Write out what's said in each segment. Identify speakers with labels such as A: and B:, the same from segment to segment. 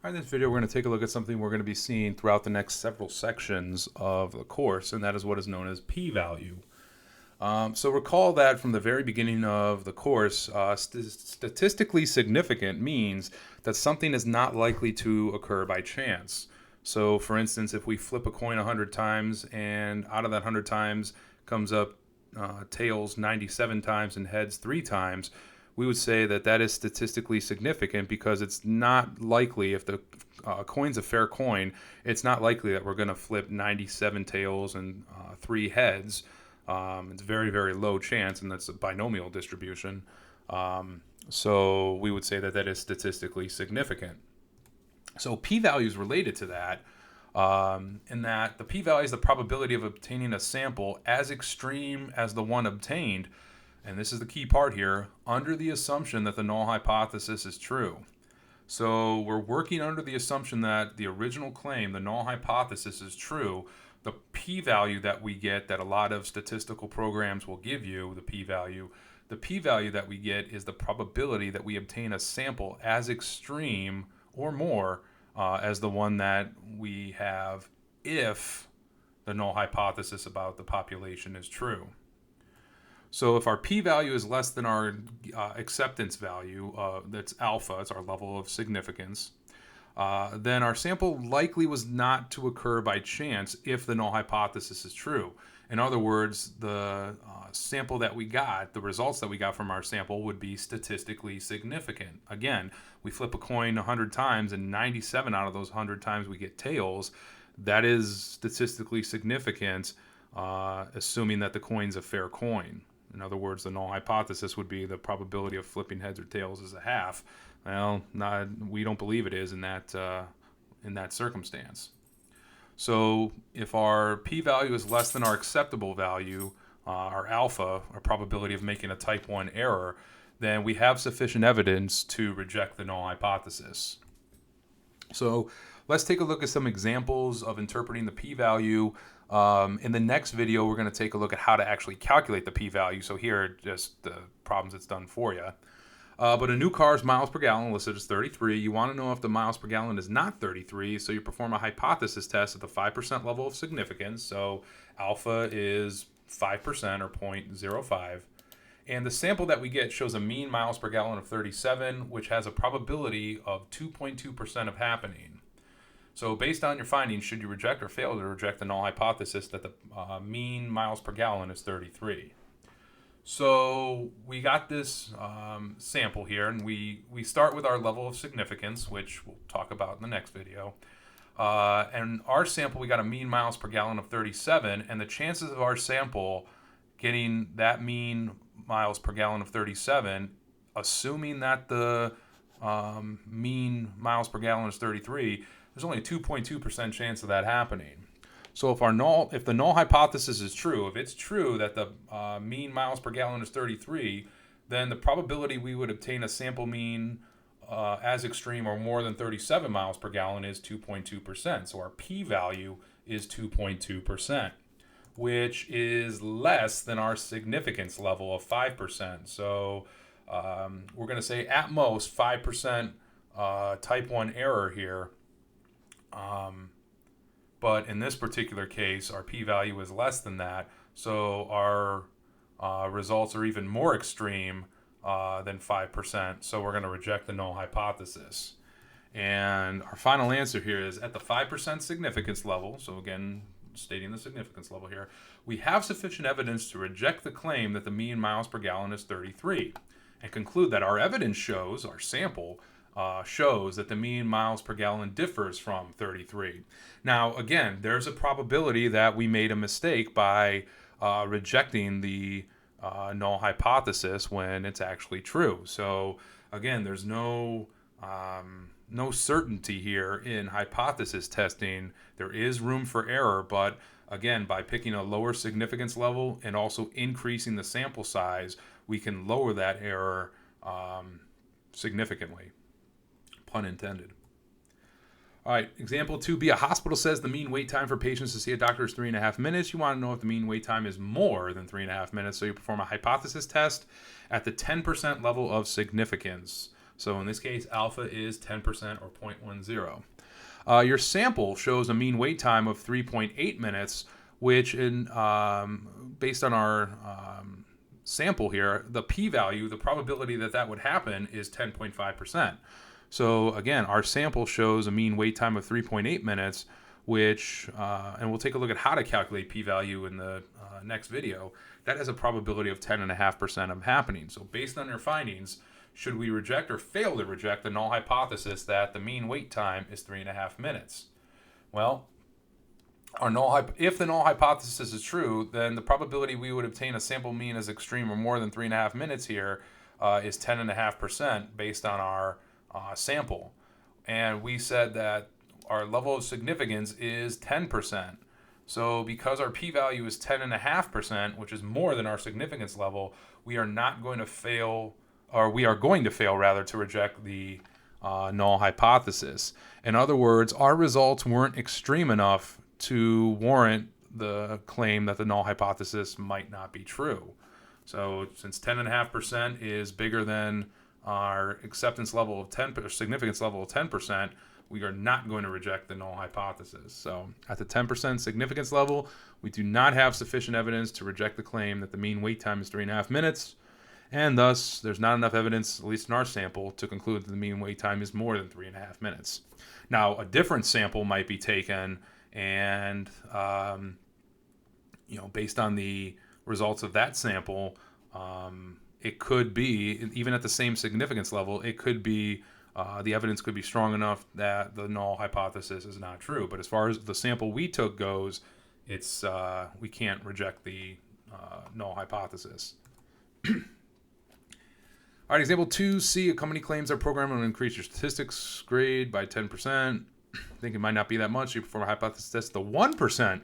A: In this video, we're going to take a look at something we're going to be seeing throughout the next several sections of the course, and that is what is known as p-value. So recall that from the very beginning of the course, statistically significant means that something is not likely to occur by chance. So for instance, if we flip a coin 100 times and out of that 100 times comes up tails 97 times and heads 3 times, we would say that that is statistically significant because it's not likely, if the coin's a fair coin, it's not likely that we're going to flip 97 tails and 3 heads. It's very, very low chance, and that's a binomial distribution. So we would say that that is statistically significant. So p-value is related to that, in that the p-value is the probability of obtaining a sample as extreme as the one obtained, and this is the key part here, under the assumption that the null hypothesis is true. So we're working under the assumption that the original claim, the null hypothesis, is true. The p-value that we get, that a lot of statistical programs will give you, the p-value that we get is the probability that we obtain a sample as extreme or more as the one that we have if the null hypothesis about the population is true. So if our p-value is less than our acceptance value, that's alpha, it's our level of significance, then our sample likely was not to occur by chance if the null hypothesis is true. In other words, the sample that we got, the results that we got from our sample would be statistically significant. Again, we flip a coin 100 times and 97 out of those 100 times we get tails. That is statistically significant, assuming that the coin's a fair coin. In other words, the null hypothesis would be the probability of flipping heads or tails is a half. Well, we don't believe it is in that circumstance. So if our p-value is less than our acceptable value, our alpha, our probability of making a type 1 error, then we have sufficient evidence to reject the null hypothesis. So let's take a look at some examples of interpreting the p-value. In the next video, we're going to take a look at how to actually calculate the p-value. So here are just the problems it's done for you. But a new car's miles per gallon listed as 33. You want to know if the miles per gallon is not 33, so you perform a hypothesis test at the 5% level of significance. So alpha is 5% or 0.05. And the sample that we get shows a mean miles per gallon of 37, which has a probability of 2.2% of happening. So based on your findings, should you reject or fail to reject the null hypothesis that the mean miles per gallon is 33? So we got this sample here, and we start with our level of significance, which we'll talk about in the next video. And our sample, we got a mean miles per gallon of 37, and the chances of our sample getting that mean miles per gallon of 37, assuming that the mean miles per gallon is 33, there's only a 2.2% chance of that happening. So if the null hypothesis is true, if it's true that the mean miles per gallon is 33, then the probability we would obtain a sample mean as extreme or more than 37 miles per gallon is 2.2%. So our p-value is 2.2%, which is less than our significance level of 5%. So we're going to say at most 5% type 1 error here. But in this particular case, our p-value is less than that, so our results are even more extreme than 5%, so we're going to reject the null hypothesis. And our final answer here is at the 5% significance level, so again, stating the significance level here, we have sufficient evidence to reject the claim that the mean miles per gallon is 33, and conclude that our evidence shows, our sample, shows that the mean miles per gallon differs from 33. Now, again, there's a probability that we made a mistake by rejecting the null hypothesis when it's actually true. So, again, there's no certainty here in hypothesis testing. There is room for error, but again, by picking a lower significance level and also increasing the sample size, we can lower that error significantly. Pun intended. All right, example 2B, a hospital says the mean wait time for patients to see a doctor is 3.5 minutes. You want to know if the mean wait time is more than 3.5 minutes, so you perform a hypothesis test at the 10% level of significance. So in this case, alpha is 10% or 0.10. Your sample shows a mean wait time of 3.8 minutes, which based on our sample here, the p-value, the probability that that would happen is 10.5%. So again, our sample shows a mean wait time of 3.8 minutes, which, and we'll take a look at how to calculate p-value in the next video. That has a probability of 10.5% of happening. So based on your findings, should we reject or fail to reject the null hypothesis that the mean wait time is 3.5 minutes? Well, if the null hypothesis is true, then the probability we would obtain a sample mean as extreme or more than 3.5 minutes here is 10.5% based on our sample. And we said that our level of significance is 10%. So because our p-value is 10.5%, which is more than our significance level, we are not going to fail, or we are going to fail rather, to reject the null hypothesis. In other words, our results weren't extreme enough to warrant the claim that the null hypothesis might not be true. So since 10.5% is bigger than our acceptance level of 10 or significance level of 10%, we are not going to reject the null hypothesis. So at the 10% significance level, we do not have sufficient evidence to reject the claim that the mean wait time is 3.5 minutes, and thus there's not enough evidence, at least in our sample, to conclude that the mean wait time is more than 3.5 minutes. Now, a different sample might be taken, and based on the results of that sample, it could be, even at the same significance level, it could be the evidence could be strong enough that the null hypothesis is not true. But as far as the sample we took goes, it's we can't reject the null hypothesis. All right, example 2C, a company claims our program will increase your statistics grade by 10%. I think it might not be that much. You perform a hypothesis test at the 1%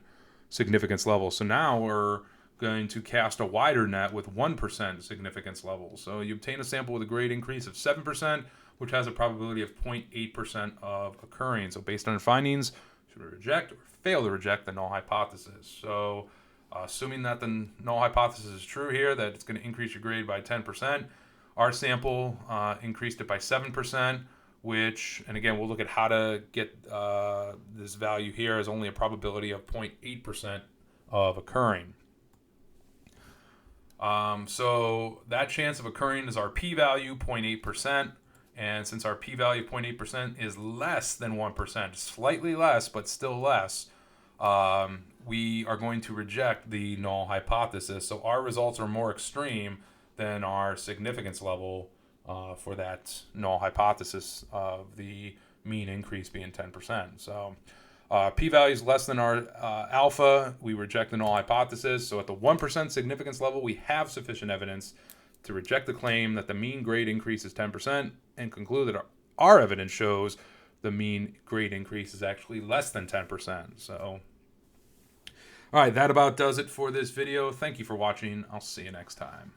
A: significance level. So now we're going to cast a wider net with 1% significance level. So you obtain a sample with a grade increase of 7%, which has a probability of 0.8% of occurring. So based on our findings, should we reject or fail to reject the null hypothesis? So assuming that the null hypothesis is true here, that it's going to increase your grade by 10%, our sample increased it by 7%, which, and again, we'll look at how to get this value here as only a probability of 0.8% of occurring. So that chance of occurring is our p-value, 0.8%. And since our p-value, 0.8%, is less than 1%, slightly less, but still less, we are going to reject the null hypothesis. So our results are more extreme than our significance level for that null hypothesis of the mean increase being 10%. So p-value is less than our alpha. We reject the null hypothesis. So at the 1% significance level, we have sufficient evidence to reject the claim that the mean grade increase is 10% and conclude that our evidence shows the mean grade increase is actually less than 10%. So, all right, that about does it for this video. Thank you for watching. I'll see you next time.